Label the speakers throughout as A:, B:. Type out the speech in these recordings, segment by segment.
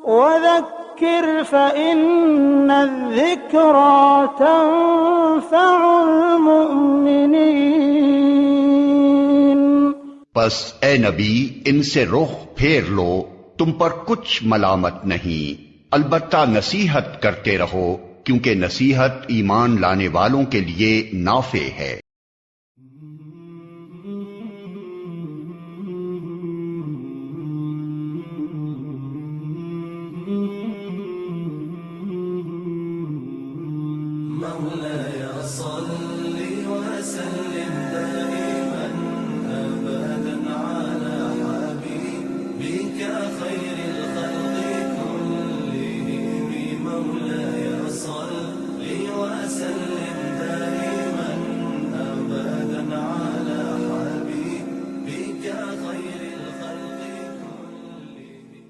A: وذكر فإن الذكرى تنفع المؤمنين۔
B: پس اے نبی ان سے رخ پھیر لو، تم پر کچھ ملامت نہیں، البتہ نصیحت کرتے رہو، کیونکہ نصیحت ایمان لانے والوں کے لیے نافع ہے۔
C: مولاي صل وسلم دائما أبدا على حبيبك خير الخلق كلهم۔ مولاي صل وسلم دائما أبدا على حبيبك خير الخلق كلهم۔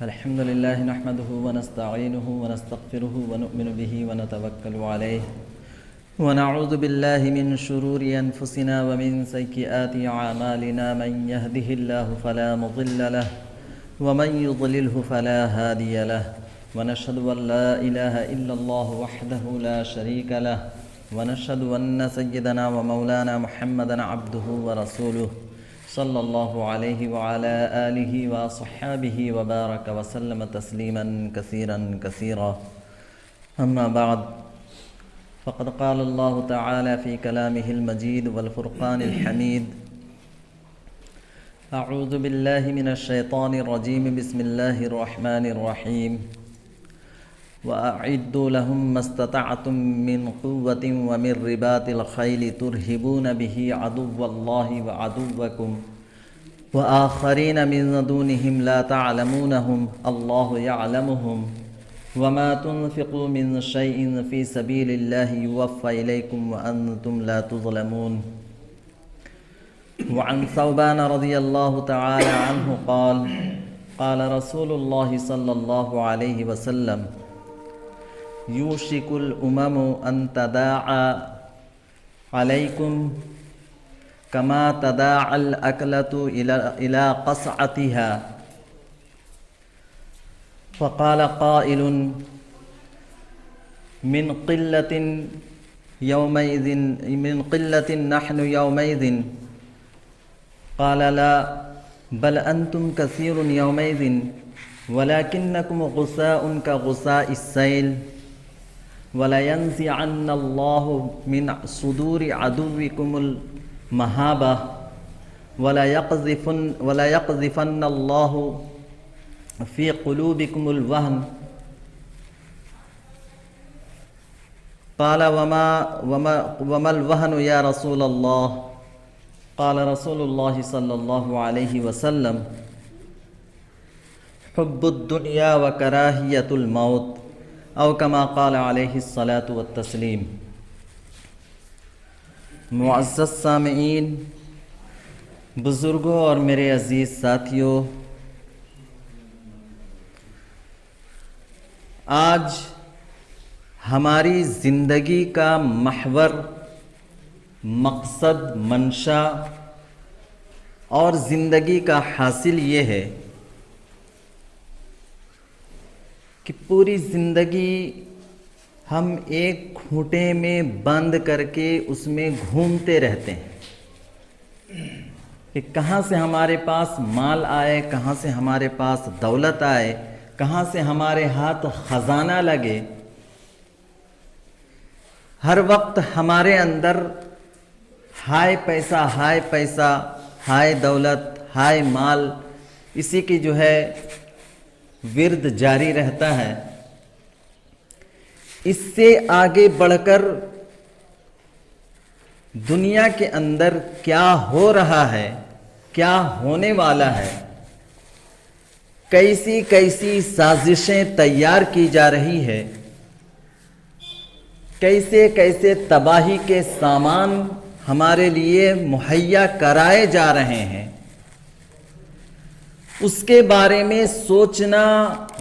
D: الحمد لله نحمده ونستعينه ونستغفره ونؤمن به ونتوكل عليه ونعوذ بالله من شرور أنفسنا ومن سيئات أعمالنا، من يهده الله فلا مضل له ومن يضلله فلا هادي له، ونشهد أن لا إله إلا الله وحده لا شريك له، ونشهد أن سيدنا ومولانا محمدا عبده ورسوله صلی اللہ علیہ وعلى آلہ وصحابہ وبارک وسلم تسلیما کثیرا کثیرا، اما بعد، فقد قال اللہ تعالی فی کلامہ المجید والفرقان الحمید، اعوذ باللہ من الشیطان الرجیم، بسم اللہ الرحمن الرحیم، وَأَعِدُّوا لَهُم مَّا اسْتَطَعْتُم مِّن قُوَّةٍ وَمِن رِّبَاطِ الْخَيْلِ تُرْهِبُونَ بِهِ عَدُوَّ اللَّهِ وَعَدُوَّكُمْ وَآخَرِينَ مِن دُونِهِمْ لَا تَعْلَمُونَهُمْ اللَّهُ يَعْلَمُهُمْ وَمَا تُنفِقُوا مِن شَيْءٍ فِي سَبِيلِ اللَّهِ يُوَفَّ إِلَيْكُمْ وَأَنتُمْ لَا تُظْلَمُونَ۔ وعن ثوبان رضي الله تعالى عنه قال قال رسول الله صلى الله عليه وسلم: يوشك الأمم أن تداعى عليكم كما تداعى الأكلة إلى قصعتها، فقال قائل: من قلة نحن يومئذ، قال لا، بل أنتم كثير يومئذ ولكنكم غثاء كغثاء السيل، وَلَيَنزِعَنَّ اللَّهُ مِنْ صُدُورِ عَدُوِّكُمُ الْمَهَابَةَ وَلَيَقْذِفَنَّ اللَّهُ فِي قُلُوبِكُمُ الْوَهْنَ، قال وما الوهن يا رسول الله؟ قال رسول الله صلى الله عليه وسلم: حب الدنيا وكراهية الموت، او کما قال علیہ الصلاۃ والتسلیم۔ معزز سامعین، بزرگوں اور میرے عزیز ساتھیوں، آج ہماری زندگی کا محور، مقصد، منشا اور زندگی کا حاصل یہ ہے کہ پوری زندگی ہم ایک کھوٹے میں بند کر کے اس میں گھومتے رہتے ہیں کہ کہاں سے ہمارے پاس مال آئے، کہاں سے ہمارے پاس دولت آئے، کہاں سے ہمارے ہاتھ خزانہ لگے۔ ہر وقت ہمارے اندر ہائے پیسہ، ہائے پیسہ، ہائے دولت، ہائے مال، اسی کی جو ہے ورد جاری رہتا ہے۔ اس سے آگے بڑھ کر دنیا کے اندر کیا ہو رہا ہے، کیا ہونے والا ہے، کیسی کیسی سازشیں تیار کی جا رہی ہے، کیسے کیسے تباہی کے سامان ہمارے لیے مہیا کرائے جا رہے ہیں، اس کے بارے میں سوچنا،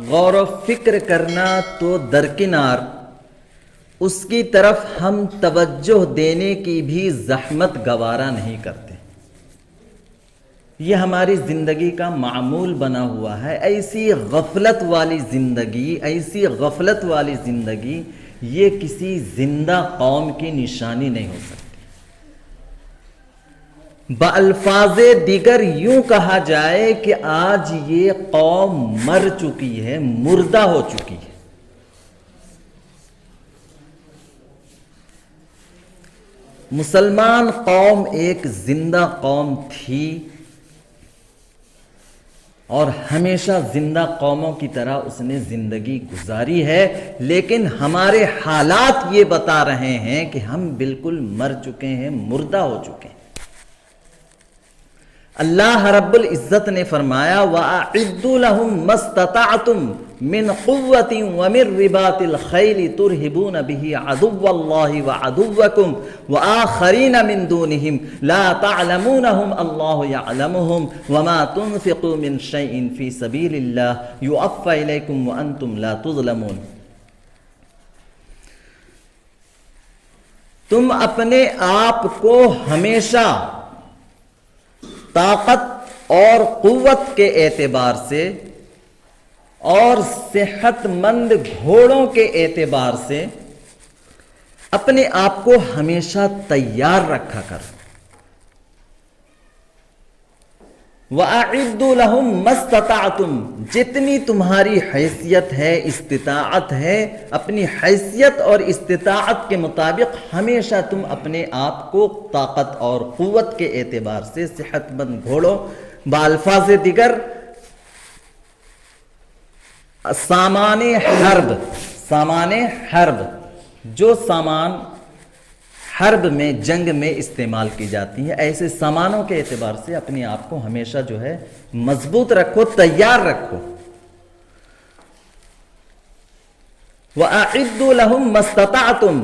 D: غور و فکر کرنا تو درکنار، اس کی طرف ہم توجہ دینے کی بھی زحمت گوارا نہیں کرتے۔ یہ ہماری زندگی کا معمول بنا ہوا ہے. ایسی غفلت والی زندگی یہ کسی زندہ قوم کی نشانی نہیں ہو سکتی. بالفاظ دیگر یوں کہا جائے کہ آج یہ قوم مر چکی ہے، مردہ ہو چکی ہے. مسلمان قوم ایک زندہ قوم تھی اور ہمیشہ زندہ قوموں کی طرح اس نے زندگی گزاری ہے، لیکن ہمارے حالات یہ بتا رہے ہیں کہ ہم بالکل مر چکے ہیں، مردہ ہو چکے ہیں. اللہ رب العزت نے فرمایا وَأَعِدُّوا لَهُم مَّا اسْتَطَعْتُم مِّن قُوَّةٍ وَمِن رِّبَاطِ الْخَيْلِ تُرْهِبُونَ بِهِ عَدُوَّ اللَّهِ وَعَدُوَّكُمْ وَآخَرِينَ مِن دُونِهِمْ لَا تَعْلَمُونَهُمْ اللَّهُ يَعْلَمُهُمْ وَمَا تُنفِقُوا مِن شَيْءٍ فِي سَبِيلِ اللَّهِ يُوَفَّى إِلَيْكُمْ وَأَنتُمْ لَا تُظْلَمُونَ. تم اپنے آپ کو ہمیشہ طاقت اور قوت کے اعتبار سے اور صحت مند گھوڑوں کے اعتبار سے اپنے آپ کو ہمیشہ تیار رکھا کر. وَأَعِدُّوا لَهُم مَّا اسْتَطَعْتُم، جتنی تمہاری حیثیت ہے، استطاعت ہے، اپنی حیثیت اور استطاعت کے مطابق ہمیشہ تم اپنے آپ کو طاقت اور قوت کے اعتبار سے صحت مند گھوڑوں، بالفاظ دیگر سامان حرب جو سامان حرب میں، جنگ میں استعمال کی جاتی ہیں، ایسے سامانوں کے اعتبار سے اپنے آپ کو ہمیشہ جو ہے مضبوط رکھو، تیار رکھو. وَأَعِدُّوا لَهُم مَّا اسْتَطَعْتُم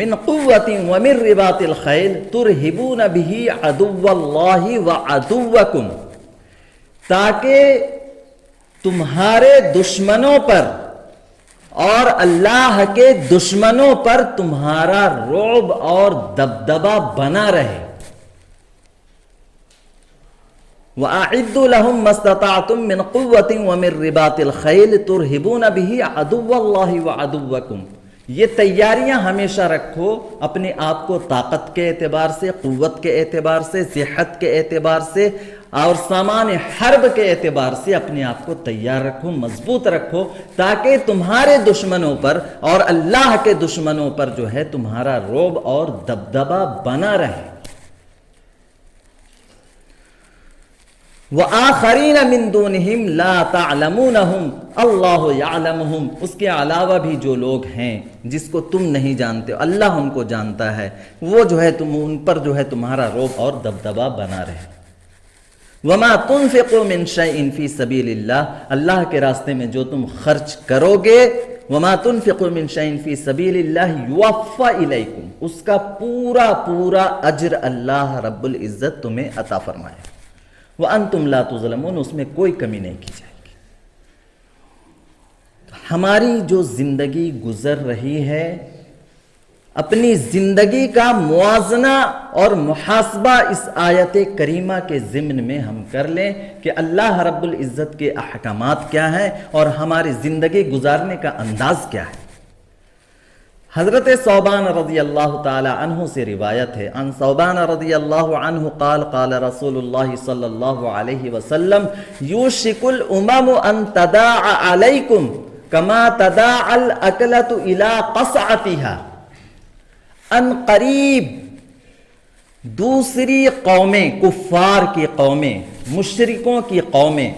D: مِّن قُوَّةٍ وَمِن رِّبَاطِ الْخَيْلِ تُرْهِبُونَ بِهِ عَدُوَّ اللَّهِ وَعَدُوَّكُمْ، تاکہ تمہارے دشمنوں پر اور اللہ کے دشمنوں پر تمہارا رعب اور دبدبہ بنا رہے. وَأَعِدُّوا لَهُم مَّا اسْتَطَعْتُم مِّن قُوَّةٍ وَمِن رِّبَاطِ الْخَيْلِ تُرْهِبُونَ بِهِ عَدُوَّ اللَّهِ وَعَدُوَّكُمْ. یہ تیاریاں ہمیشہ رکھو اپنے آپ کو طاقت کے اعتبار سے، قوت کے اعتبار سے، صحت کے اعتبار سے اور سامان حرب کے اعتبار سے اپنے آپ کو تیار رکھو، مضبوط رکھو، تاکہ تمہارے دشمنوں پر اور اللہ کے دشمنوں پر جو ہے تمہارا رعب اور دبدبہ بنا رہے. وَآخَرِينَ مِن دُونِهِمْ لَا تَعْلَمُونَهُمْ اللَّهُ يَعْلَمُهُمْ، اس کے علاوہ بھی جو لوگ ہیں جس کو تم نہیں جانتے، اللہ ان کو جانتا ہے، وہ جو ہے تم ان پر جو ہے تمہارا رعب اور دبدبہ بنا رہے. وَمَا تُنفِقُوا مِن شَيْءٍ فِي سَبِيلِ اللَّهِ، اللہ کے راستے میں جو تم خرچ کرو گے، وَمَا تُنفِقُوا مِن شَيْءٍ فِي سَبِيلِ اللَّهِ يُوَفَّى إِلَيْكُمْ، اس کا پورا پورا اجر اللہ رب العزت تمہیں عطا فرمائے. وَأَنْتُمْ لَا تُظْلَمُونَ، اس میں کوئی کمی نہیں کی جائے گی. ہماری جو زندگی گزر رہی ہے، اپنی زندگی کا موازنہ اور محاسبہ اس آیت کریمہ کے ضمن میں ہم کر لیں کہ اللہ رب العزت کے احکامات کیا ہیں اور ہماری زندگی گزارنے کا انداز کیا ہے. حضرت ثوبان رضی اللہ تعالی عنہ سے روایت ہے، عن ثوبان رضی اللہ عنہ قال قال رسول اللہ صلی اللہ علیہ وسلم یوشک الامم ان تداع علیکم کما تداع الاکلۃ الی قصعتها. ان قریب دوسری قومیں، کفار کی قومیں، مشرکوں کی قومیں،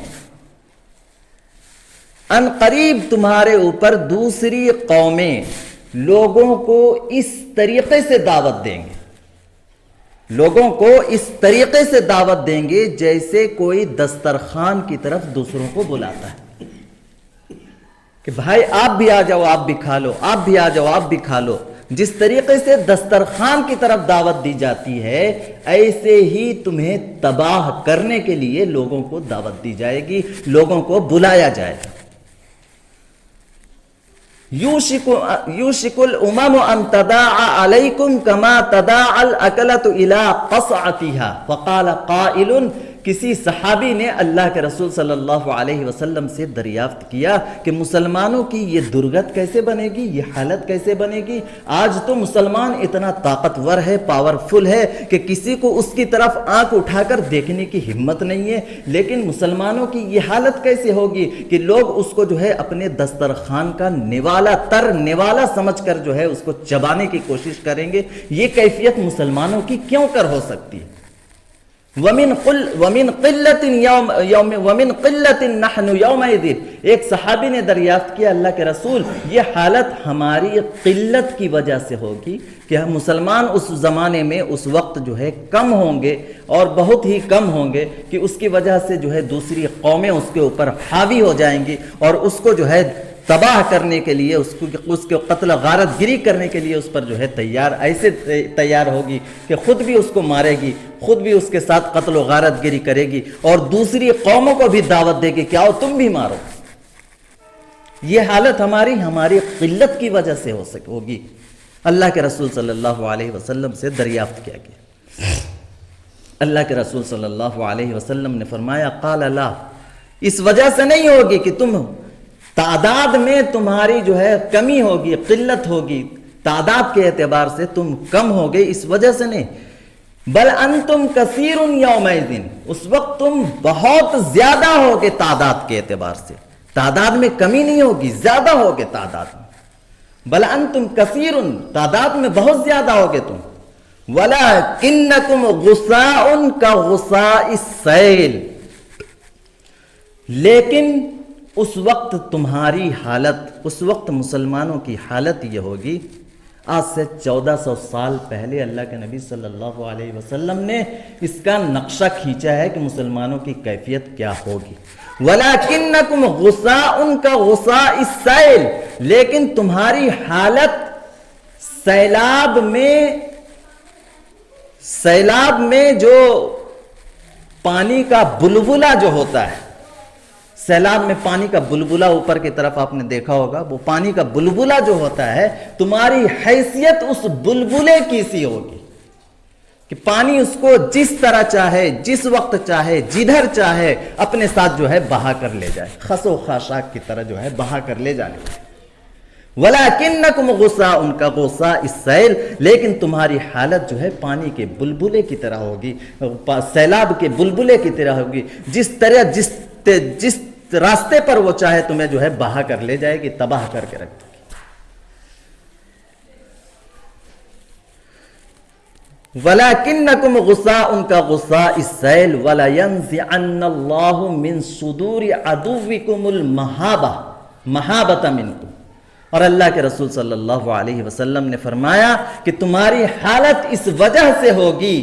D: ان قریب تمہارے اوپر دوسری قومیں لوگوں کو اس طریقے سے دعوت دیں گے، لوگوں کو اس طریقے سے دعوت دیں گے جیسے کوئی دسترخوان کی طرف دوسروں کو بلاتا ہے کہ بھائی آپ بھی آ جاؤ، آپ بھی کھا لو، آپ بھی آ جاؤ، آپ بھی کھا لو. جس طریقے سے دسترخوان کی طرف دعوت دی جاتی ہے، ایسے ہی تمہیں تباہ کرنے کے لیے لوگوں کو دعوت دی جائے گی، لوگوں کو بلایا جائے گا. یوشک الامم ان تداع علیکم کما تداع الاکلۃ الی قصعتها. فقال قائل کسی صحابی نے اللہ کے رسول صلی اللہ علیہ وسلم سے دریافت کیا کہ مسلمانوں کی یہ درگت کیسے بنے گی، یہ حالت کیسے بنے گی؟ آج تو مسلمان اتنا طاقتور ہے، پاورفل ہے کہ کسی کو اس کی طرف آنکھ اٹھا کر دیکھنے کی ہمت نہیں ہے، لیکن مسلمانوں کی یہ حالت کیسے ہوگی کہ لوگ اس کو جو ہے اپنے دسترخوان کا نوالا سمجھ کر جو ہے اس کو چبانے کی کوشش کریں گے۔ یہ کیفیت مسلمانوں کی کیوں کر ہو سکتی ہے؟ وَمِن قِلَّةٍ نَحْنُ يَوْمَئِذٍ، ایک صحابی نے دریافت کیا اللہ کے رسول یہ حالت ہماری قلت کی وجہ سے ہوگی کہ ہم مسلمان اس زمانے میں اس وقت جو ہے کم ہوں گے اور بہت ہی کم ہوں گے کہ اس کی وجہ سے جو ہے دوسری قومیں اس کے اوپر حاوی ہو جائیں گی اور اس کو جو ہے تباہ کرنے کے لیے، اس کو قتل غارت گری کرنے کے لیے اس پر جو ہے تیار ہوگی کہ خود بھی اس کو مارے گی، خود بھی اس کے ساتھ قتل و غارت گری کرے گی اور دوسری قوموں کو بھی دعوت دے گی کہ آؤ تم بھی مارو۔ یہ حالت ہماری قلت کی وجہ سے ہوگی۔ اللہ کے رسول صلی اللہ علیہ وسلم سے دریافت کیا گیا۔ اللہ کے رسول صلی اللہ علیہ وسلم نے فرمایا قال لا، اس وجہ سے نہیں ہوگی کہ تم تعداد میں تمہاری جو ہے کمی ہوگی، قلت ہوگی، تعداد کے اعتبار سے تم کم ہوگے، اس وجہ سے نہیں، بل انتم کثیر یومئذ، اس وقت تم بہت زیادہ ہوگے تعداد کے اعتبار سے، تعداد میں کمی نہیں ہوگی، زیادہ ہوگے تعداد میں، بل انتم کثیر، تعداد میں بہت زیادہ ہوگے تم، ولکنکم غثاء کغثاء السیل، لیکن اس وقت تمہاری حالت، اس وقت مسلمانوں کی حالت یہ ہوگی، آج سے 1400 سال پہلے اللہ کے نبی صلی اللہ علیہ وسلم نے اس کا نقشہ کھینچا ہے کہ مسلمانوں کی کیفیت کیا ہوگی۔ وَلَكِنَّكُمْ غُثَاءٌ كَغُثَاءِ السَّيْلِ، لیکن تمہاری حالت سیلاب میں جو پانی کا بلبلہ جو ہوتا ہے، سیلاب میں پانی کا بلبلہ اوپر کی طرف آپ نے دیکھا ہوگا، وہ پانی کا بلبلہ جو ہوتا ہے، تمہاری حیثیت اس بلبلے کی سی ہوگی کہ پانی اس کو جس طرح چاہے، جس وقت چاہے، جدھر چاہے اپنے ساتھ جو ہے بہا کر لے جائے، خس و خاشاک کی طرح جو ہے بہا کر لے جانے والے۔ وَلَكِنَّكُمْ غُثَاءٌ كَغُثَاءِ السَّيْلِ، لیکن تمہاری حالت جو ہے پانی کے بلبلے کی طرح ہوگی، سیلاب کے بلبلے کی طرح ہوگی، جس راستے پر وہ چاہے تمہیں جو ہے بہا کر لے جائے گی، تباہ کر کے رکھ دے گی۔ وَلَكِنَّكُمْ غُثَاءٌ كَغُثَاءِ السَّيْلِ وَلَيَنزِعَنَّ اللَّهُ مِن صُدُورِ عَدُوِّكُمُ الْمَحَابَةَ مِنكُمْ، اور اللہ کے رسول صلی اللہ علیہ وسلم نے فرمایا کہ تمہاری حالت اس وجہ سے ہوگی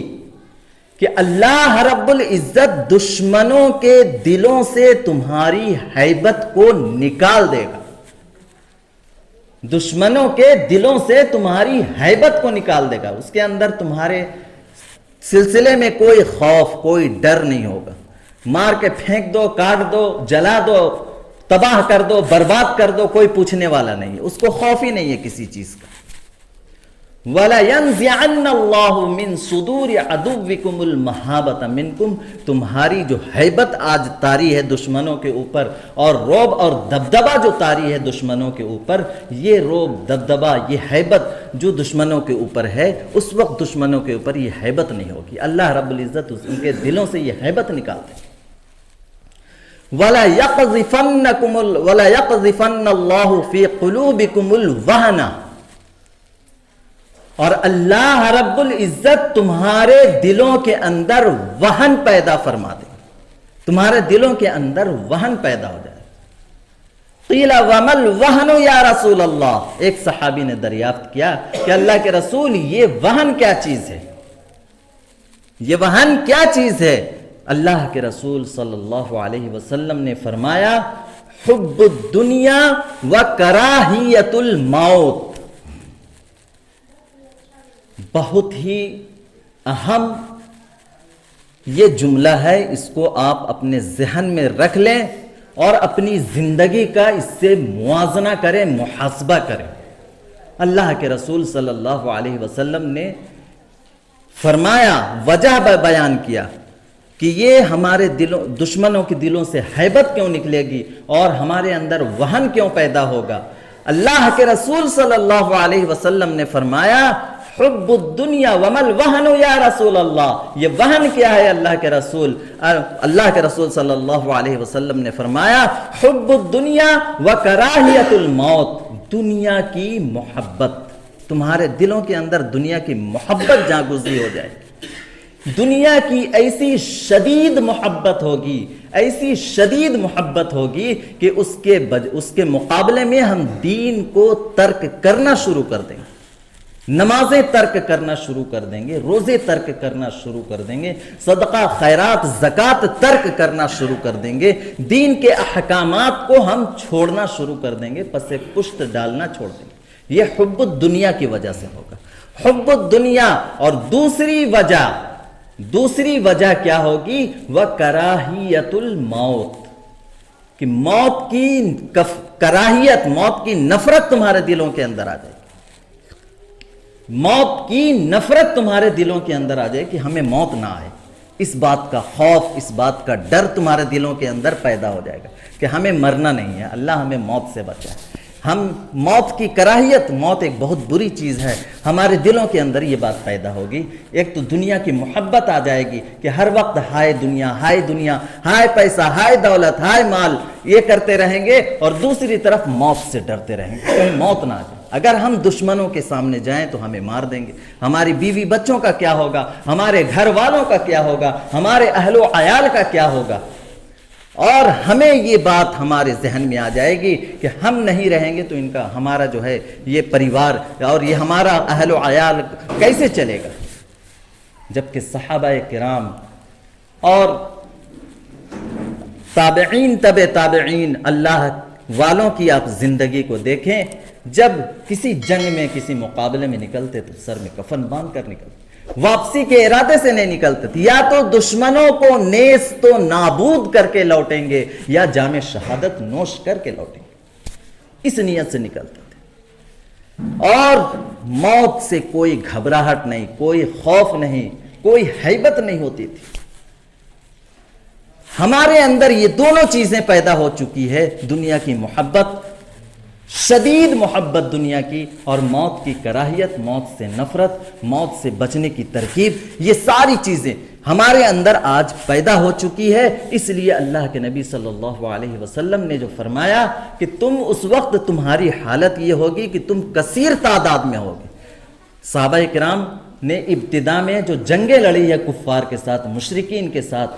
D: کہ اللہ رب العزت دشمنوں کے دلوں سے تمہاری ہیبت کو نکال دے گا، دشمنوں کے دلوں سے تمہاری ہیبت کو نکال دے گا، اس کے اندر تمہارے سلسلے میں کوئی خوف، کوئی ڈر نہیں ہوگا، مار کے پھینک دو، کاٹ دو، جلا دو، تباہ کر دو، برباد کر دو، کوئی پوچھنے والا نہیں ہے، اس کو خوف ہی نہیں ہے کسی چیز کا۔ وَلَيَنزِعَنَّ اللَّهُ مِن صُدُورِ عَدُوِّكُمُ الْمَحَابَةَ مِنكُمْ، تمہاری جو ہیبت آج طاری ہے دشمنوں کے اوپر، اور رعب اور دبدبہ جو طاری ہے دشمنوں کے اوپر، یہ رعب، دبدبہ، یہ ہیبت جو دشمنوں کے اوپر ہے، اس وقت دشمنوں کے اوپر یہ ہیبت نہیں ہوگی، اللہ رب العزت ان کے دلوں سے یہ ہیبت نکال دے۔ وَلَا يَقْذِفَنَّ اللَّهُ فِي قُلُوبِكُمُ الْوَهْنَ، اور اللہ رب العزت تمہارے دلوں کے اندر وہن پیدا فرما دے، تمہارے دلوں کے اندر وہن پیدا ہو جائے۔ قیل وما الوہن یا رسول اللہ، ایک صحابی نے دریافت کیا کہ اللہ کے رسول یہ وہن کیا چیز ہے، یہ وہن کیا چیز ہے؟ اللہ کے رسول صلی اللہ علیہ وسلم نے فرمایا حب الدنیا وکراہیت الموت، بہت ہی اہم یہ جملہ ہے، اس کو آپ اپنے ذہن میں رکھ لیں اور اپنی زندگی کا اس سے موازنہ کریں، محاسبہ کریں۔ اللہ کے رسول صلی اللہ علیہ وسلم نے فرمایا، وجہ بیان کیا کہ یہ ہمارے دشمنوں کے دلوں سے ہیبت کیوں نکلے گی اور ہمارے اندر وہن کیوں پیدا ہوگا؟ اللہ کے رسول صلی اللہ علیہ وسلم نے فرمایا حب الدنیا ومل وہن یا رسول اللہ، یہ وہن کیا ہے اللہ کے رسول؟ اللہ کے رسول صلی اللہ علیہ وسلم نے فرمایا حب الدنیا وکراہیت الموت، دنیا کی محبت، تمہارے دلوں کے اندر دنیا کی محبت جاگزی ہو جائے، دنیا کی ایسی شدید محبت ہوگی، ایسی شدید محبت ہوگی کہ اس کے مقابلے میں ہم دین کو ترک کرنا شروع کر دیں گے، نمازیں ترک کرنا شروع کر دیں گے، روزے ترک کرنا شروع کر دیں گے، صدقہ خیرات زکوٰۃ ترک کرنا شروع کر دیں گے، دین کے احکامات کو ہم چھوڑنا شروع کر دیں گے، پس پشت ڈالنا چھوڑ دیں گے۔ یہ حب الدنیا کی وجہ سے ہوگا، حب الدنیا۔ اور دوسری وجہ کیا ہوگی؟ وَكَرَاهِيَةُ الْمَوْتِ، کہ موت کی کراہیت، موت کی نفرت تمہارے دلوں کے اندر آ جائے گی، موت کی نفرت تمہارے دلوں کے اندر آ جائے کہ ہمیں موت نہ آئے، اس بات کا خوف، اس بات کا ڈر تمہارے دلوں کے اندر پیدا ہو جائے گا کہ ہمیں مرنا نہیں ہے، اللہ ہمیں موت سے بچائے۔ ہم موت کی کراہیت، موت ایک بہت بری چیز ہے، ہمارے دلوں کے اندر یہ بات پیدا ہوگی۔ ایک تو دنیا کی محبت آ جائے گی کہ ہر وقت ہائے دنیا، ہائے دنیا، ہائے پیسہ، ہائے دولت، ہائے مال، یہ کرتے رہیں گے، اور دوسری طرف موت سے ڈرتے رہیں گے کہیں موت نہ آ جائے۔ اگر ہم دشمنوں کے سامنے جائیں تو ہمیں مار دیں گے، ہماری بیوی بچوں کا کیا ہوگا، ہمارے گھر والوں کا کیا ہوگا، ہمارے اہل و عیال کا کیا ہوگا، اور ہمیں یہ بات ہمارے ذہن میں آ جائے گی کہ ہم نہیں رہیں گے تو ان کا، ہمارا جو ہے یہ پریوار اور یہ ہمارا اہل و عیال کیسے چلے گا؟ جبکہ صحابہ کرام اور تابعین، تابعین، اللہ والوں کی آپ زندگی کو دیکھیں، جب کسی جنگ میں، کسی مقابلے میں نکلتے تو سر میں کفن باندھ کر نکلتے، واپسی کے ارادے سے نہیں نکلتے تھے، یا تو دشمنوں کو نیست و نابود کر کے لوٹیں گے یا جام شہادت نوش کر کے لوٹیں گے، اس نیت سے نکلتے تھے۔ اور موت سے کوئی گھبراہٹ نہیں، کوئی خوف نہیں، کوئی ہیبت نہیں ہوتی تھی۔ ہمارے اندر یہ دونوں چیزیں پیدا ہو چکی ہے، دنیا کی محبت، شدید محبت دنیا کی، اور موت کی کراہیت، موت سے نفرت، موت سے بچنے کی ترکیب، یہ ساری چیزیں ہمارے اندر آج پیدا ہو چکی ہے۔ اس لیے اللہ کے نبی صلی اللہ علیہ وسلم نے جو فرمایا کہ تم اس وقت، تمہاری حالت یہ ہوگی کہ تم کثیر تعداد میں ہوگے۔ صحابہ کرام نے ابتدا میں جو جنگیں لڑی ہے کفار کے ساتھ، مشرکین کے ساتھ،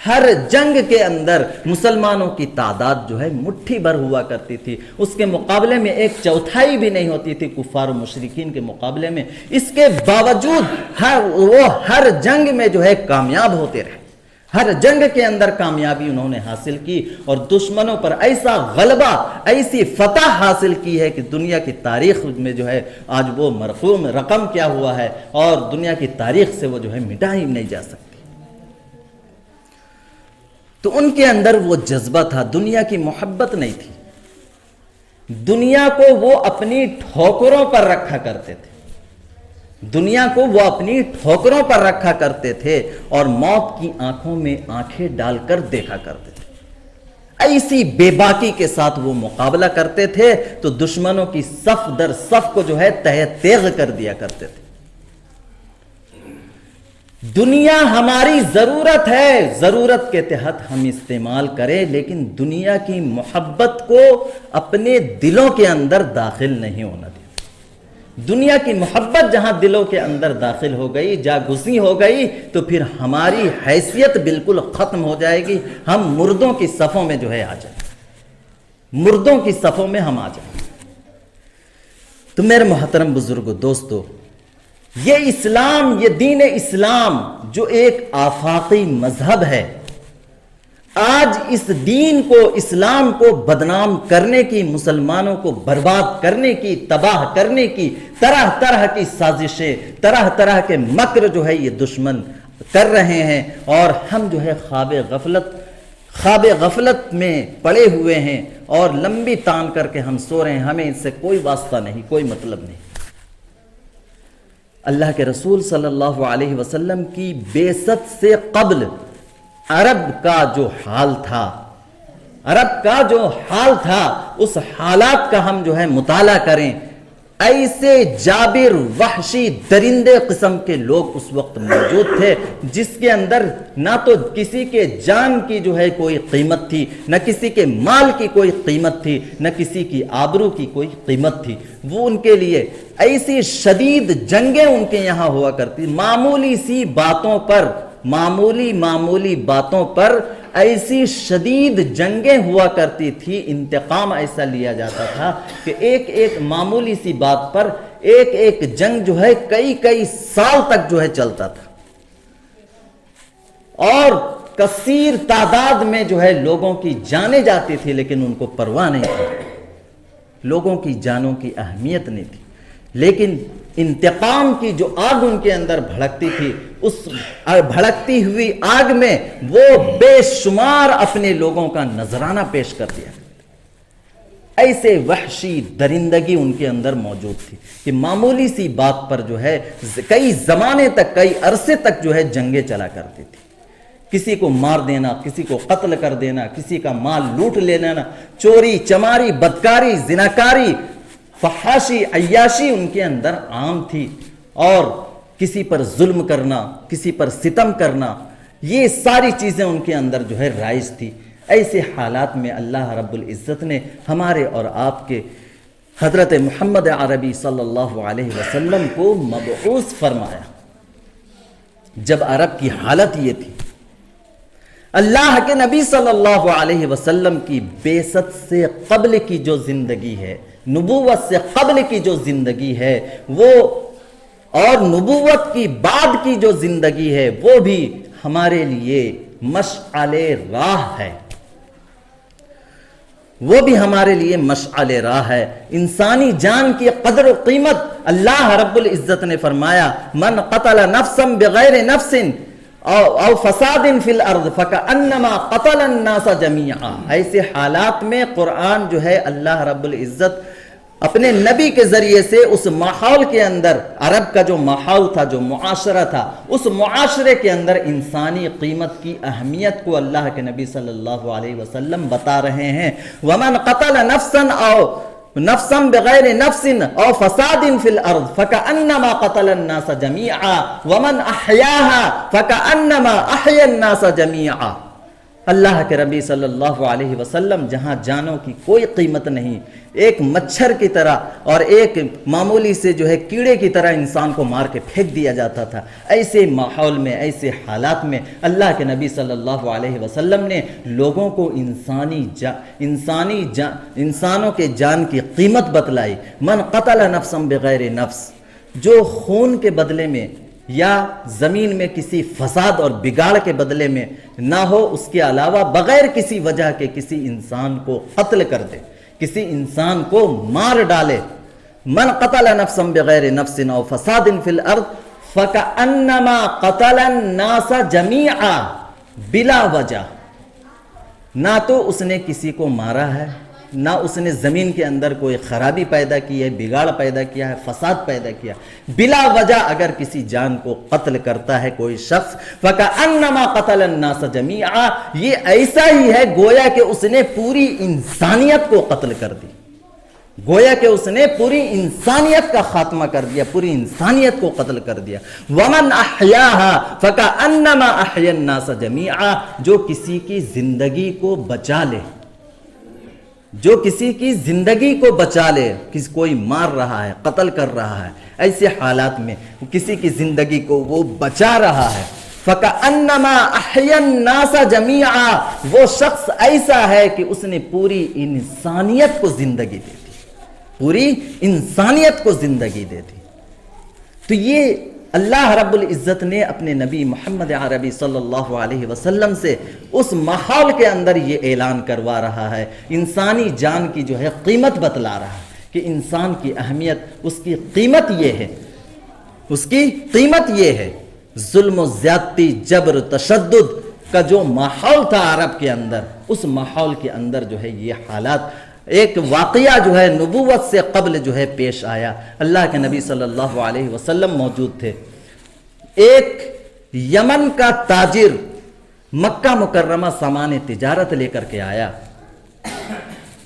D: ہر جنگ کے اندر مسلمانوں کی تعداد جو ہے مٹھی بھر ہوا کرتی تھی، اس کے مقابلے میں 1/4 بھی نہیں ہوتی تھی کفار و مشرکین کے مقابلے میں۔ اس کے باوجود وہ ہر جنگ میں جو ہے کامیاب ہوتے رہے، ہر جنگ کے اندر کامیابی انہوں نے حاصل کی، اور دشمنوں پر ایسا غلبہ، ایسی فتح حاصل کی ہے کہ دنیا کی تاریخ میں جو ہے آج وہ مرقوم رقم کیا ہوا ہے، اور دنیا کی تاریخ سے وہ جو ہے مٹا ہی نہیں جا سکتی۔ تو ان کے اندر وہ جذبہ تھا، دنیا کی محبت نہیں تھی، دنیا کو وہ اپنی ٹھوکروں پر رکھا کرتے تھے، دنیا کو وہ اپنی ٹھوکروں پر رکھا کرتے تھے، اور موت کی آنکھوں میں آنکھیں ڈال کر دیکھا کرتے تھے۔ ایسی بے باکی کے ساتھ وہ مقابلہ کرتے تھے تو دشمنوں کی صف در صف کو جو ہے تہہ تیغ کر دیا کرتے تھے۔ دنیا ہماری ضرورت ہے، ضرورت کے تحت ہم استعمال کریں، لیکن دنیا کی محبت کو اپنے دلوں کے اندر داخل نہیں ہونا دیں۔ دنیا کی محبت جہاں دلوں کے اندر داخل ہو گئی، جاگزی ہو گئی، تو پھر ہماری حیثیت بالکل ختم ہو جائے گی، ہم مردوں کی صفوں میں جو ہے آ جائیں، مردوں کی صفوں میں ہم آ جائیں۔ تو میرے محترم بزرگوں، دوستو، یہ اسلام، یہ دین اسلام جو ایک آفاقی مذہب ہے، آج اس دین کو، اسلام کو بدنام کرنے کی، مسلمانوں کو برباد کرنے کی، تباہ کرنے کی طرح طرح کی سازشیں، طرح طرح کے مکر جو ہے یہ دشمن کر رہے ہیں، اور ہم جو ہے خواب غفلت میں پڑے ہوئے ہیں، اور لمبی تان کر کے ہم سو رہے ہیں، ہمیں اس سے کوئی واسطہ نہیں، کوئی مطلب نہیں۔ اللہ کے رسول صلی اللہ علیہ وسلم کی بعثت سے قبل عرب کا جو حال تھا، اس حالات کا ہم جو ہے مطالعہ کریں، ایسے جابر وحشی درندے قسم کے لوگ اس وقت موجود تھے جس کے اندر نہ تو کسی کے جان کی جو ہے کوئی قیمت تھی، نہ کسی کے مال کی کوئی قیمت تھی، نہ کسی کی آبرو کی کوئی قیمت تھی۔ وہ ان کے لیے ایسی شدید جنگیں ان کے یہاں ہوا کرتی، معمولی سی باتوں پر، معمولی باتوں پر ایسی شدید جنگیں ہوا کرتی تھی، انتقام ایسا لیا جاتا تھا کہ ایک معمولی سی بات پر ایک جنگ جو ہے کئی سال تک جو ہے چلتا تھا، اور کثیر تعداد میں جو ہے لوگوں کی جانیں جاتی تھی، لیکن ان کو پرواہ نہیں تھی، لوگوں کی جانوں کی اہمیت نہیں تھی، لیکن انتقام کی جو آگ ان کے اندر بھڑکتی تھی، اس بھڑکتی ہوئی آگ میں وہ بے شمار اپنے لوگوں کا نذرانہ پیش کر دیا۔ ایسے وحشی درندگی ان کے اندر موجود تھی کہ معمولی سی بات پر جو ہے کئی زمانے تک، کئی عرصے تک جو ہے جنگیں چلا کرتی تھی، کسی کو مار دینا، کسی کو قتل کر دینا، کسی کا مال لوٹ لینا، چوری چماری، بدکاری، زناکاری، فحاشی، عیاشی ان کے اندر عام تھی، اور کسی پر ظلم کرنا، کسی پر ستم کرنا، یہ ساری چیزیں ان کے اندر جو ہے رائج تھی۔ ایسے حالات میں اللہ رب العزت نے ہمارے اور آپ کے حضرت محمد عربی صلی اللہ علیہ وسلم کو مبعوث فرمایا۔ جب عرب کی حالت یہ تھی، اللہ کے نبی صلی اللہ علیہ وسلم کی بعثت سے قبل کی جو زندگی ہے، نبوت سے قبل کی جو زندگی ہے وہ، اور نبوت کی بعد کی جو زندگی ہے وہ بھی ہمارے لیے مشعل راہ ہے، وہ بھی ہمارے لیے مشعل راہ ہے۔ انسانی جان کی قدر و قیمت اللہ رب العزت نے فرمایا، من قتل نفسا بغیر نفس او فساد فی الارض فکأنما قتل الناس جمیعا۔ ایسے حالات میں قرآن جو ہے اللہ رب العزت اپنے نبی کے ذریعے سے اس ماحول کے اندر، عرب کا جو ماحول تھا، جو معاشرہ تھا، اس معاشرے کے اندر انسانی قیمت کی اہمیت کو اللہ کے نبی صلی اللہ علیہ وسلم بتا رہے ہیں۔ وَمَنْ قَتَلَ نَفْسًا بِغَيْرِ نَفْسٍ أَوْ فَسَادٍ فِي الْأَرْضِ فَكَأَنَّمَا قَتَلَ النَّاسَ جَمِيعًا وَمَنْ أَحْيَاهَا فَكَأَنَّمَا أَحْيَا النَّاسَ جَمِيعًا۔ اللہ کے نبی صلی اللہ علیہ وسلم جہاں جانوں کی کوئی قیمت نہیں، ایک مچھر کی طرح اور ایک معمولی سے جو ہے کیڑے کی طرح انسان کو مار کے پھینک دیا جاتا تھا، ایسے ماحول میں، ایسے حالات میں اللہ کے نبی صلی اللہ علیہ وسلم نے لوگوں کو انسانوں کے جان کی قیمت بتلائی۔ من قتل نفسا بغیر نفس، جو خون کے بدلے میں یا زمین میں کسی فساد اور بگاڑ کے بدلے میں نہ ہو، اس کے علاوہ بغیر کسی وجہ کے کسی انسان کو قتل کر دے، کسی انسان کو مار ڈالے، من قتل نفسا بغیر نفس او فساد فی الارض فکأنما قتل الناس جمیعا، بلا وجہ، نہ تو اس نے کسی کو مارا ہے، نہ اس نے زمین کے اندر کوئی خرابی پیدا کی ہے، بگاڑ پیدا کیا ہے، فساد پیدا کیا، بلا وجہ اگر کسی جان کو قتل کرتا ہے کوئی شخص، فَكَأَنَّمَا قَتَلَ النَّاسَ جَمِيعًا، یہ ایسا ہی ہے گویا کہ اس نے پوری انسانیت کو قتل کر دی، گویا کہ اس نے پوری انسانیت کا خاتمہ کر دیا، پوری انسانیت کو قتل کر دیا۔ وَمَنْ أَحْيَاهَا فَكَأَنَّمَا أَحْيَا النَّاسَ جَمِيعًا، جو کسی کی زندگی کو بچا لے، جو کسی کی زندگی کو بچا لے، کوئی مار رہا ہے، قتل کر رہا ہے، ایسے حالات میں کسی کی زندگی کو وہ بچا رہا ہے، فَكَأَنَّمَا أَحْيَا النَّاسَ جَمِيعًا، وہ شخص ایسا ہے کہ اس نے پوری انسانیت کو زندگی دے دی، پوری انسانیت کو زندگی دے دی۔ تو یہ اللہ رب العزت نے اپنے نبی محمد عربی صلی اللہ علیہ وسلم سے اس ماحول کے اندر یہ اعلان کروا رہا ہے، انسانی جان کی جو ہے قیمت بتلا رہا ہے کہ انسان کی اہمیت، اس کی قیمت یہ ہے، اس کی قیمت یہ ہے۔ ظلم و زیادتی، جبر، تشدد کا جو ماحول تھا عرب کے اندر، اس ماحول کے اندر جو ہے یہ حالات، ایک واقعہ جو ہے نبوت سے قبل جو ہے پیش آیا۔ اللہ کے نبی صلی اللہ علیہ وسلم موجود تھے، ایک یمن کا تاجر مکہ مکرمہ سامان تجارت لے کر کے آیا،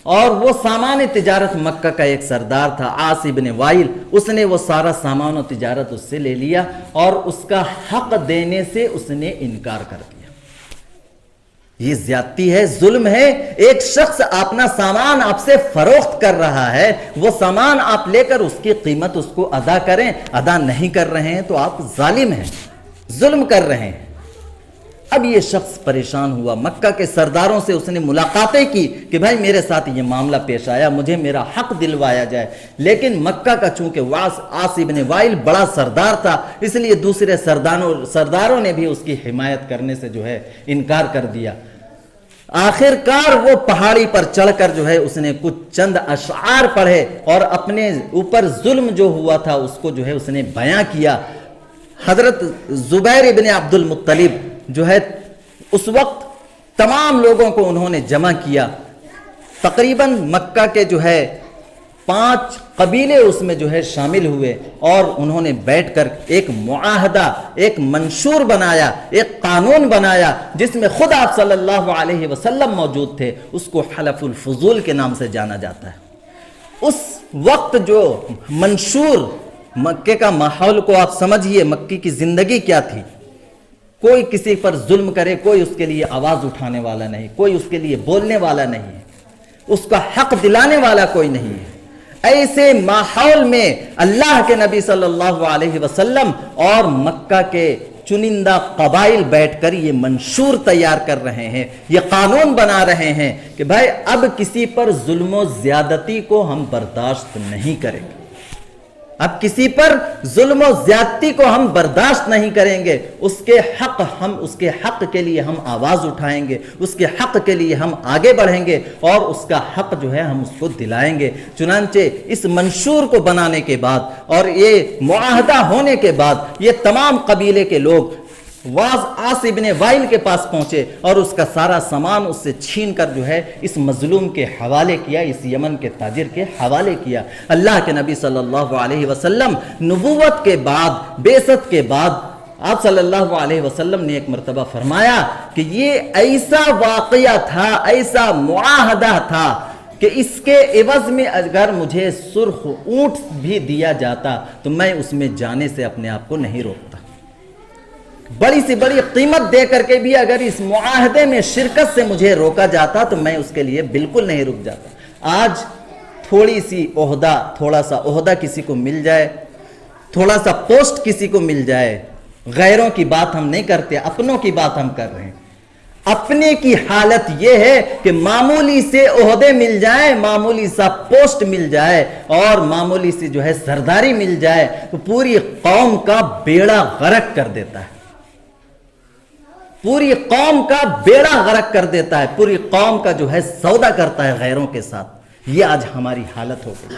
D: اور وہ سامان تجارت مکہ کا ایک سردار تھا عاص بن وائل، اس نے وہ سارا سامان و تجارت اس سے لے لیا اور اس کا حق دینے سے اس نے انکار کر دیا۔ یہ زیادتی ہے، ظلم ہے۔ ایک شخص اپنا سامان آپ سے فروخت کر رہا ہے، وہ سامان آپ لے کر اس کی قیمت اس کو ادا کریں، ادا نہیں کر رہے ہیں تو آپ ظالم ہیں، ظلم کر رہے ہیں۔ اب یہ شخص پریشان ہوا، مکہ کے سرداروں سے اس نے ملاقاتیں کی کہ بھائی میرے ساتھ یہ معاملہ پیش آیا، مجھے میرا حق دلوایا جائے، لیکن مکہ کا چونکہ عاص بن وائل بڑا سردار تھا، اس لیے دوسرے سرداروں نے بھی اس کی حمایت کرنے سے جو ہے انکار کر دیا۔ آخر کار وہ پہاڑی پر چڑھ کر جو ہے اس نے کچھ چند اشعار پڑھے اور اپنے اوپر ظلم جو ہوا تھا اس کو جو ہے اس نے بیان کیا۔ حضرت زبیر ابن عبد المطلب جو ہے اس وقت تمام لوگوں کو انہوں نے جمع کیا، تقریباً مکہ کے جو ہے 5 قبیلے اس میں جو ہے شامل ہوئے، اور انہوں نے بیٹھ کر ایک معاہدہ، ایک منشور بنایا، ایک قانون بنایا جس میں خود آپ صلی اللہ علیہ وسلم موجود تھے۔ اس کو حلف الفضول کے نام سے جانا جاتا ہے۔ اس وقت جو منشور، مکے کا ماحول کو آپ سمجھئے، مکے کی زندگی کیا تھی، کوئی کسی پر ظلم کرے کوئی اس کے لیے آواز اٹھانے والا نہیں، کوئی اس کے لیے بولنے والا نہیں ہے، اس کا حق دلانے والا کوئی نہیں ہے۔ ایسے ماحول میں اللہ کے نبی صلی اللہ علیہ وسلم اور مکہ کے چنندہ قبائل بیٹھ کر یہ منشور تیار کر رہے ہیں، یہ قانون بنا رہے ہیں کہ بھائی اب کسی پر ظلم و زیادتی کو ہم برداشت نہیں کریں گے، اب کسی پر ظلم و زیادتی کو ہم برداشت نہیں کریں گے، اس کے حق کے لیے ہم آواز اٹھائیں گے، اس کے حق کے لیے ہم آگے بڑھیں گے اور اس کا حق جو ہے ہم اس کو دلائیں گے۔ چنانچہ اس منشور کو بنانے کے بعد اور یہ معاہدہ ہونے کے بعد یہ تمام قبیلے کے لوگ عاص ابن وائل کے پاس پہنچے اور اس کا سارا سامان اس سے چھین کر جو ہے اس مظلوم کے حوالے کیا، اس یمن کے تاجر کے حوالے کیا۔ اللہ کے نبی صلی اللہ علیہ وسلم نبوت کے بعد، بعثت کے بعد، آپ صلی اللہ علیہ وسلم نے ایک مرتبہ فرمایا کہ یہ ایسا واقعہ تھا، ایسا معاہدہ تھا کہ اس کے عوض میں اگر مجھے سرخ اونٹ بھی دیا جاتا تو میں اس میں جانے سے اپنے آپ کو نہیں روکتا۔ بڑی سی بڑی قیمت دے کر کے بھی اگر اس معاہدے میں شرکت سے مجھے روکا جاتا تو میں اس کے لیے بالکل نہیں رک جاتا۔ آج تھوڑا سا عہدہ کسی کو مل جائے، تھوڑا سا پوسٹ کسی کو مل جائے، غیروں کی بات ہم نہیں کرتے، اپنوں کی بات ہم کر رہے ہیں۔ اپنے کی حالت یہ ہے کہ معمولی سے عہدے مل جائیں، معمولی سا پوسٹ مل جائے اور معمولی سی جو ہے سرداری مل جائے تو پوری قوم کا بیڑا غرق کر دیتا ہے، پوری قوم کا بیڑا غرق کر دیتا ہے، پوری قوم کا جو ہے سودا کرتا ہے غیروں کے ساتھ۔ یہ آج ہماری حالت ہو گئی،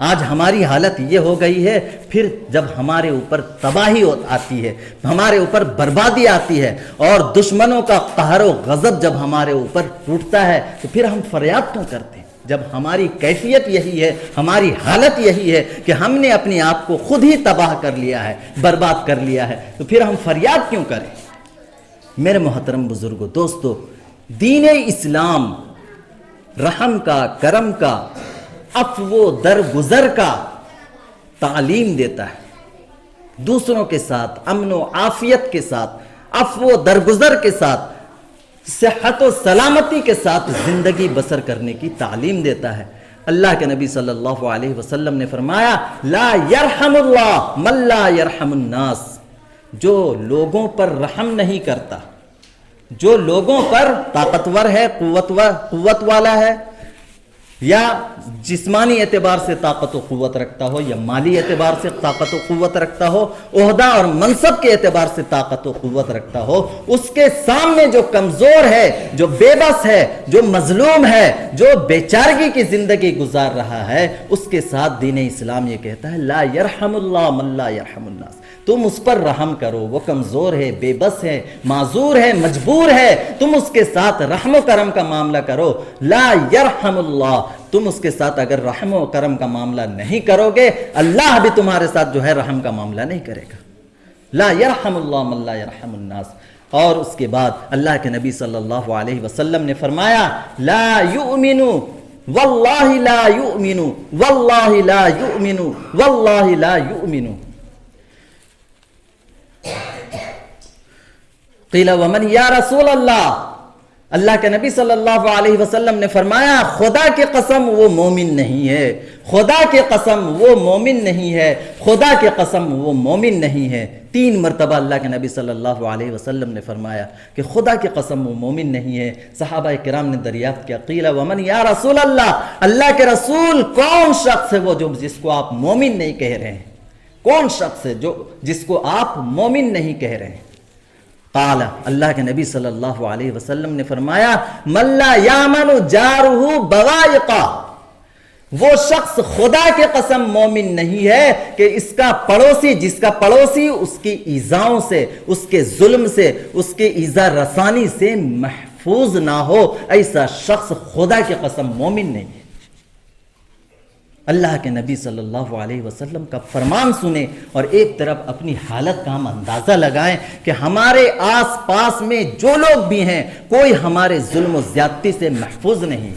D: آج ہماری حالت یہ ہو گئی ہے۔ پھر جب ہمارے اوپر تباہی آتی ہے، ہمارے اوپر بربادی آتی ہے اور دشمنوں کا قہر و غضب جب ہمارے اوپر ٹوٹتا ہے تو پھر ہم فریاد کیوں کرتے ہیں؟ جب ہماری کیفیت یہی ہے، ہماری حالت یہی ہے کہ ہم نے اپنے آپ کو خود ہی تباہ کر لیا ہے، برباد کر لیا ہے، تو پھر ہم فریاد کیوں کریں؟ میرے محترم بزرگوں، دوستو، دین اسلام رحم کا، کرم کا، عفو و درگزر کا تعلیم دیتا ہے۔ دوسروں کے ساتھ امن و عافیت کے ساتھ، عفو و درگزر کے ساتھ، صحت و سلامتی کے ساتھ زندگی بسر کرنے کی تعلیم دیتا ہے۔ اللہ کے نبی صلی اللہ علیہ وسلم نے فرمایا، لا یرحم اللہ من لا یرحم الناس، جو لوگوں پر رحم نہیں کرتا، جو لوگوں پر طاقتور ہے، قوت والا ہے، یا جسمانی اعتبار سے طاقت و قوت رکھتا ہو، یا مالی اعتبار سے طاقت و قوت رکھتا ہو، عہدہ اور منصب کے اعتبار سے طاقت و قوت رکھتا ہو، اس کے سامنے جو کمزور ہے، جو بے بس ہے، جو مظلوم ہے، جو بیچارگی کی زندگی گزار رہا ہے، اس کے ساتھ دین اسلام یہ کہتا ہے، لا یرحم اللہ من لا یرحم الناس، تم اس پر رحم کرو، وہ کمزور ہے، بے بس ہے، معذور ہے، مجبور ہے، تم اس کے ساتھ رحم و کرم کا معاملہ کرو۔ لا یرحم اللہ، تم اس کے ساتھ اگر رحم و کرم کا معاملہ نہیں کرو گے، اللہ بھی تمہارے ساتھ جو ہے رحم کا معاملہ نہیں کرے گا۔ لا یرحم اللہ من لا یرحم الناس۔ اور اس کے بعد اللہ کے نبی صلی اللہ علیہ وسلم نے فرمایا لا یؤمن واللہ لا یؤمن واللہ لا یؤمن واللہ لا یؤمن. قیل ومن یا رسول اللہ، اللہ کے نبی صلی اللہ علیہ وسلم نے فرمایا خدا کی قسم وہ مومن نہیں ہے، خدا کی قسم وہ مومن نہیں ہے، خدا کی قسم وہ مومن نہیں ہے. 3 مرتبہ اللہ کے نبی صلی اللہ علیہ وسلم نے فرمایا کہ خدا کی قسم وہ مومن نہیں ہے. صحابہ کرام نے دریافت کیا قیل ومن یا رسول اللہ، اللہ کے رسول کون شخص ہے وہ جس کو آپ مومن نہیں کہہ رہے ہیں؟ کون شخص ہے جس کو آپ مومن نہیں کہہ رہے ہیں؟ قال، اللہ کے نبی صلی اللہ علیہ وسلم نے فرمایا من لا یامن جارہ بوائقہ، وہ شخص خدا کی قسم مومن نہیں ہے کہ اس کا پڑوسی، جس کا پڑوسی اس کی ایذاؤں سے، اس کے ظلم سے، اس کے ایذا رسانی سے محفوظ نہ ہو، ایسا شخص خدا کی قسم مومن نہیں ہے. اللہ کے نبی صلی اللہ علیہ وسلم کا فرمان سنیں اور ایک طرف اپنی حالت کا ہم اندازہ لگائیں کہ ہمارے آس پاس میں جو لوگ بھی ہیں کوئی ہمارے ظلم و زیادتی سے محفوظ نہیں،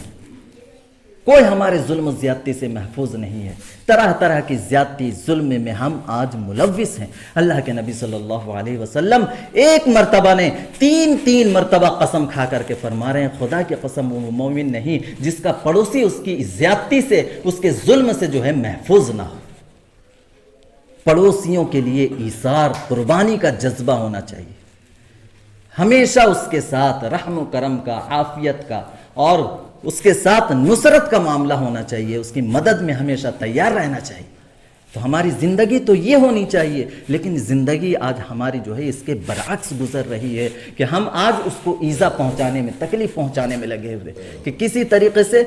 D: کوئی ہمارے ظلم و زیادتی سے محفوظ نہیں ہے. طرح طرح کی زیادتی ظلم میں ہم آج ملوث ہیں. اللہ کے نبی صلی اللہ علیہ وسلم ایک مرتبہ نے 3 مرتبہ قسم کھا کر کے فرما رہے ہیں خدا کی قسم وہ مومن نہیں جس کا پڑوسی اس کی زیادتی سے، اس کے ظلم سے جو ہے محفوظ نہ ہو. پڑوسیوں کے لیے ایثار، قربانی کا جذبہ ہونا چاہیے. ہمیشہ اس کے ساتھ رحم و کرم کا، عافیت کا اور اس کے ساتھ نصرت کا معاملہ ہونا چاہیے. اس کی مدد میں ہمیشہ تیار رہنا چاہیے. تو ہماری زندگی تو یہ ہونی چاہیے، لیکن زندگی آج ہماری جو ہے اس کے برعکس گزر رہی ہے کہ ہم آج اس کو ایذا پہنچانے میں، تکلیف پہنچانے میں لگے ہوئے کہ کسی طریقے سے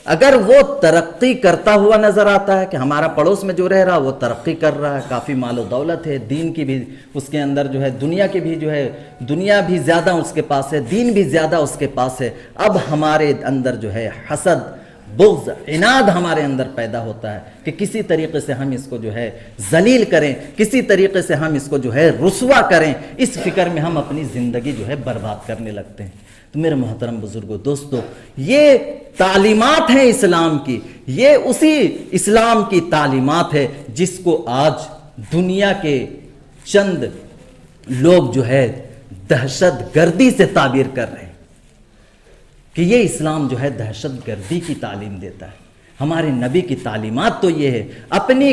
D: اگر وہ ترقی کرتا ہوا نظر آتا ہے کہ ہمارا پڑوس میں جو رہ رہا وہ ترقی کر رہا ہے، کافی مال و دولت ہے، دین کی بھی اس کے اندر جو ہے، دنیا کی بھی جو ہے، دنیا بھی زیادہ اس کے پاس ہے، دین بھی زیادہ اس کے پاس ہے، اب ہمارے اندر جو ہے حسد، بغض، عناد ہمارے اندر پیدا ہوتا ہے کہ کسی طریقے سے ہم اس کو جو ہے ذلیل کریں، کسی طریقے سے ہم اس کو جو ہے رسوا کریں. اس فکر میں ہم اپنی زندگی جو ہے برباد کرنے لگتے ہیں. تو میرے محترم بزرگوں، دوستو، یہ تعلیمات ہیں اسلام کی، یہ اسی اسلام کی تعلیمات ہے جس کو آج دنیا کے چند لوگ جو ہے دہشت گردی سے تعبیر کر رہے ہیں کہ یہ اسلام جو ہے دہشت گردی کی تعلیم دیتا ہے. ہمارے نبی کی تعلیمات تو یہ ہے. اپنی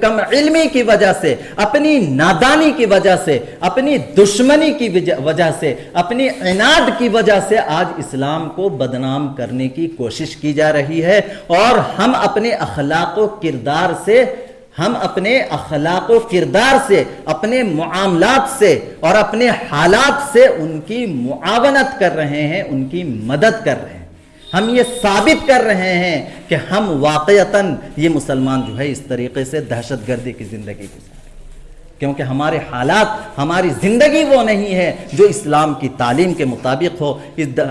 D: کم علمی کی وجہ سے، اپنی نادانی کی وجہ سے، اپنی دشمنی کی وجہ سے، اپنی عناد کی وجہ سے آج اسلام کو بدنام کرنے کی کوشش کی جا رہی ہے. اور ہم اپنے اخلاق و کردار سے، اپنے معاملات سے اور اپنے حالات سے ان کی معاونت کر رہے ہیں، ان کی مدد کر رہے ہیں. ہم یہ ثابت کر رہے ہیں کہ ہم واقعتاً یہ مسلمان جو ہے اس طریقے سے دہشت گردی کی زندگی گزارے، کیونکہ ہمارے حالات، ہماری زندگی وہ نہیں ہے جو اسلام کی تعلیم کے مطابق ہو،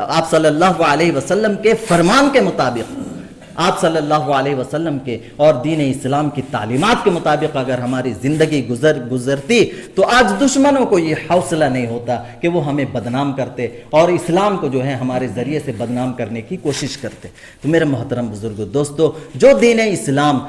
D: آپ صلی اللہ علیہ وسلم کے فرمان کے مطابق ہو. آپ صلی اللہ علیہ وسلم کے اور دین اسلام کی تعلیمات کے مطابق اگر ہماری زندگی گزرتی تو آج دشمنوں کو یہ حوصلہ نہیں ہوتا کہ وہ ہمیں بدنام کرتے اور اسلام کو جو ہے ہمارے ذریعے سے بدنام کرنے کی کوشش کرتے. تو میرے محترم بزرگوں، دوستو، جو دین اسلام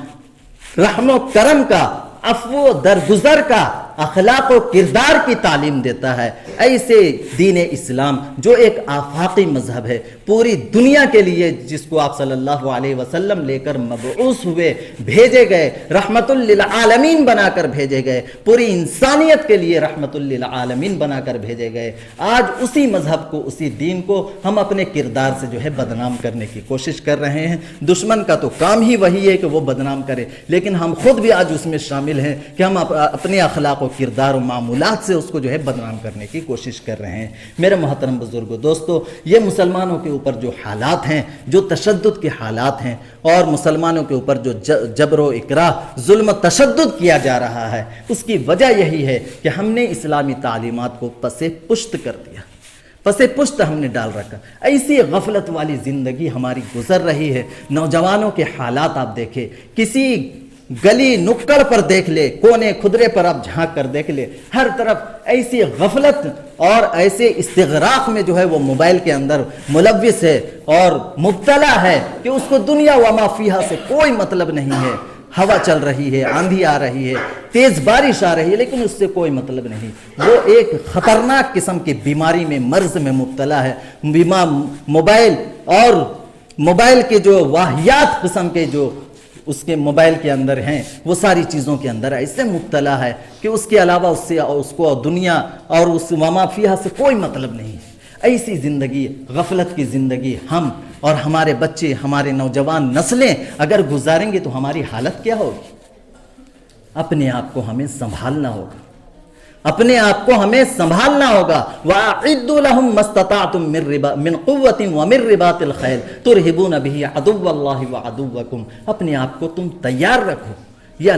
D: رحم و کرم کا، عفو و درگزر کا، اخلاق و کردار کی تعلیم دیتا ہے، ایسے دین اسلام جو ایک آفاقی مذہب ہے پوری دنیا کے لیے، جس کو آپ صلی اللہ علیہ وسلم لے کر مبعوث ہوئے، بھیجے گئے، رحمت للعالمین بنا کر بھیجے گئے، پوری انسانیت کے لیے رحمت للعالمین بنا کر بھیجے گئے. آج اسی مذہب کو، اسی دین کو ہم اپنے کردار سے جو ہے بدنام کرنے کی کوشش کر رہے ہیں. دشمن کا تو کام ہی وہی ہے کہ وہ بدنام کرے، لیکن ہم خود بھی آج اس میں شامل ہیں کہ ہم اپنے اخلاق و کردار و معمولات سے اس کو جو ہے بدنام کرنے کی کوشش کر رہے ہیں. میرے محترم بزرگوں، دوستو، یہ مسلمانوں کے اوپر جو حالات ہیں، جو تشدد کے حالات ہیں اور مسلمانوں کے اوپر جو جبر و اکراہ، ظلم و تشدد کیا جا رہا ہے، اس کی وجہ یہی ہے کہ ہم نے اسلامی تعلیمات کو پس پشت کر دیا، پس پشت ہم نے ڈال رکھا. ایسی غفلت والی زندگی ہماری گزر رہی ہے. نوجوانوں کے حالات آپ دیکھیں، کسی گلی نکڑ پر دیکھ لے، کونے خدرے پر اب جھانک کر دیکھ لے، ہر طرف ایسی غفلت اور ایسے استغراق میں جو ہے وہ موبائل کے اندر ملوث ہے اور مبتلا ہے کہ اس کو دنیا وما فیہا سے کوئی مطلب نہیں ہے۔ ہوا چل رہی ہے، آندھی آ رہی ہے، تیز بارش آ رہی ہے، لیکن اس سے کوئی مطلب نہیں۔ وہ ایک خطرناک قسم کی بیماری میں، مرض میں مبتلا ہے۔ موبائل اور موبائل کے جو واہیات قسم کے جو اس کے موبائل کے اندر ہیں، وہ ساری چیزوں کے اندر ایسے مبتلا ہے کہ اس کے علاوہ اس کو دنیا اور اس وما فیہا سے کوئی مطلب نہیں۔ ایسی زندگی، غفلت کی زندگی ہم اور ہمارے بچے، ہمارے نوجوان نسلیں اگر گزاریں گے تو ہماری حالت کیا ہوگی؟ اپنے آپ کو ہمیں سنبھالنا ہوگا، اپنے آپ کو ہمیں سنبھالنا ہوگا۔ وَأَعِدُّوا لَهُم مَّا اسْتَطَعْتُم مِّن قُوَّةٍ وَمِن رِّبَاطِ الْخَيْلِ تُرْهِبُونَ بِهِ عَدُوَّ اللَّهِ وَعَدُوَّكُمْ۔ اپنے آپ کو تم تیار رکھو۔ یہ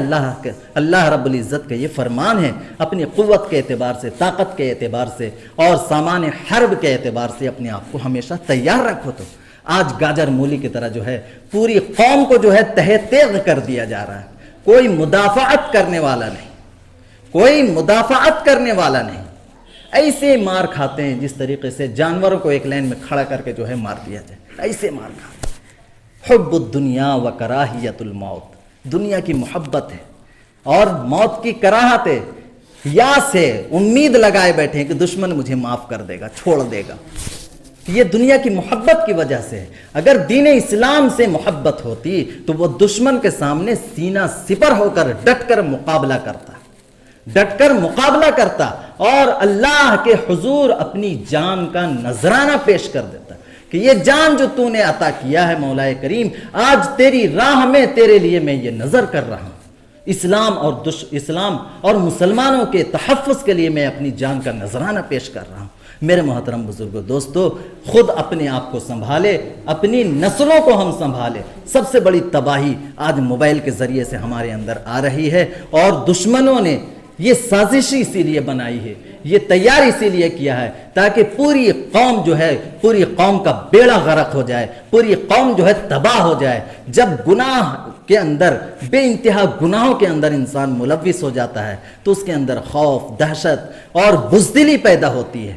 D: اللہ رب العزت کا یہ فرمان ہے۔ اپنی قوت کے اعتبار سے، طاقت کے اعتبار سے اور سامان حرب کے اعتبار سے اپنے آپ کو ہمیشہ تیار رکھو۔ تو آج گاجر مولی کی طرح جو ہے پوری قوم کو جو ہے تہہ تیغ کر دیا جا رہا ہے۔ کوئی مدافعت کرنے والا نہیں، کوئی مدافعت کرنے والا نہیں۔ ایسے مار کھاتے ہیں جس طریقے سے جانوروں کو ایک لائن میں کھڑا کر کے جو ہے مار دیا جائے، ایسے مار کھاتے ہیں۔ حب الدنیا و کراہیت الموت، دنیا کی محبت ہے اور موت کی کراہت ہے، یاس ہے، امید لگائے بیٹھے ہیں کہ دشمن مجھے معاف کر دے گا، چھوڑ دے گا۔ یہ دنیا کی محبت کی وجہ سے ہے۔ اگر دین اسلام سے محبت ہوتی تو وہ دشمن کے سامنے سینہ سپر ہو کر ڈٹ کر مقابلہ کرتا، ڈٹ کر مقابلہ کرتا اور اللہ کے حضور اپنی جان کا نذرانہ پیش کر دیتا کہ یہ جان جو تو نے عطا کیا ہے مولا کریم، آج تیری راہ میں تیرے لیے میں یہ نظر کر رہا ہوں۔ اسلام اور مسلمانوں کے تحفظ کے لیے میں اپنی جان کا نذرانہ پیش کر رہا ہوں۔ میرے محترم بزرگوں، دوستو، خود اپنے آپ کو سنبھالے، اپنی نسلوں کو ہم سنبھالے۔ سب سے بڑی تباہی آج موبائل کے ذریعے سے ہمارے اندر آ رہی ہے اور دشمنوں نے یہ سازش اسی لیے بنائی ہے، یہ تیار اسی لیے کیا ہے تاکہ پوری قوم جو ہے، پوری قوم کا بیڑا غرق ہو جائے، پوری قوم جو ہے تباہ ہو جائے۔ جب گناہ کے اندر، بے انتہا گناہوں کے اندر انسان ملوث ہو جاتا ہے تو اس کے اندر خوف، دہشت اور بزدلی پیدا ہوتی ہے۔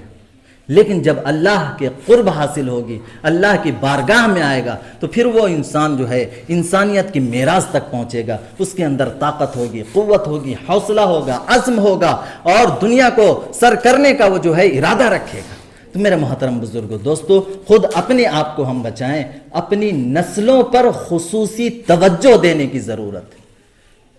D: لیکن جب اللہ کے قرب حاصل ہوگی، اللہ کی بارگاہ میں آئے گا تو پھر وہ انسان جو ہے انسانیت کی میراث تک پہنچے گا۔ اس کے اندر طاقت ہوگی، قوت ہوگی، حوصلہ ہوگا، عزم ہوگا اور دنیا کو سر کرنے کا وہ جو ہے ارادہ رکھے گا۔ تو میرے محترم بزرگوں، دوستو، خود اپنے آپ کو ہم بچائیں، اپنی نسلوں پر خصوصی توجہ دینے کی ضرورت ہے۔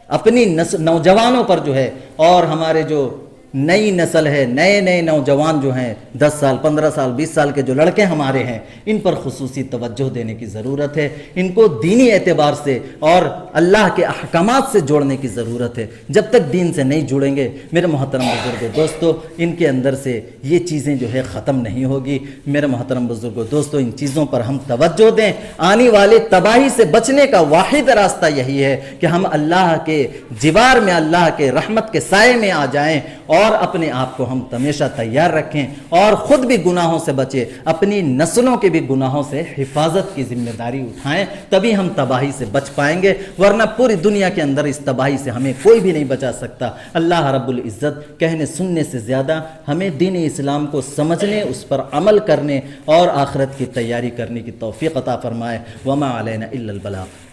D: اپنی نوجوانوں پر جو ہے، اور ہمارے جو نئی نسل ہے، نئے نوجوان جو ہیں، 10 سال 15 سال 20 سال کے جو لڑکے ہمارے ہیں، ان پر خصوصی توجہ دینے کی ضرورت ہے۔ ان کو دینی اعتبار سے اور اللہ کے احکامات سے جوڑنے کی ضرورت ہے۔ جب تک دین سے نہیں جڑیں گے میرے محترم بزرگوں، دوستو، ان کے اندر سے یہ چیزیں جو ہے ختم نہیں ہوگی۔ میرے محترم بزرگوں، دوستو، ان چیزوں پر ہم توجہ دیں۔ آنے والے تباہی سے بچنے کا واحد راستہ یہی ہے کہ ہم اللہ کے جوار میں، اللہ کے رحمت کے سائے میں آ جائیں اور اپنے آپ کو ہم ہمیشہ تیار رکھیں اور خود بھی گناہوں سے بچیں، اپنی نسلوں کے بھی گناہوں سے حفاظت کی ذمہ داری اٹھائیں، تبھی ہم تباہی سے بچ پائیں گے، ورنہ پوری دنیا کے اندر اس تباہی سے ہمیں کوئی بھی نہیں بچا سکتا۔ اللہ رب العزت کہنے سننے سے زیادہ ہمیں دین اسلام کو سمجھنے، اس پر عمل کرنے اور آخرت کی تیاری کرنے کی توفیق عطا فرمائے۔ وما علینا الا البلاغ۔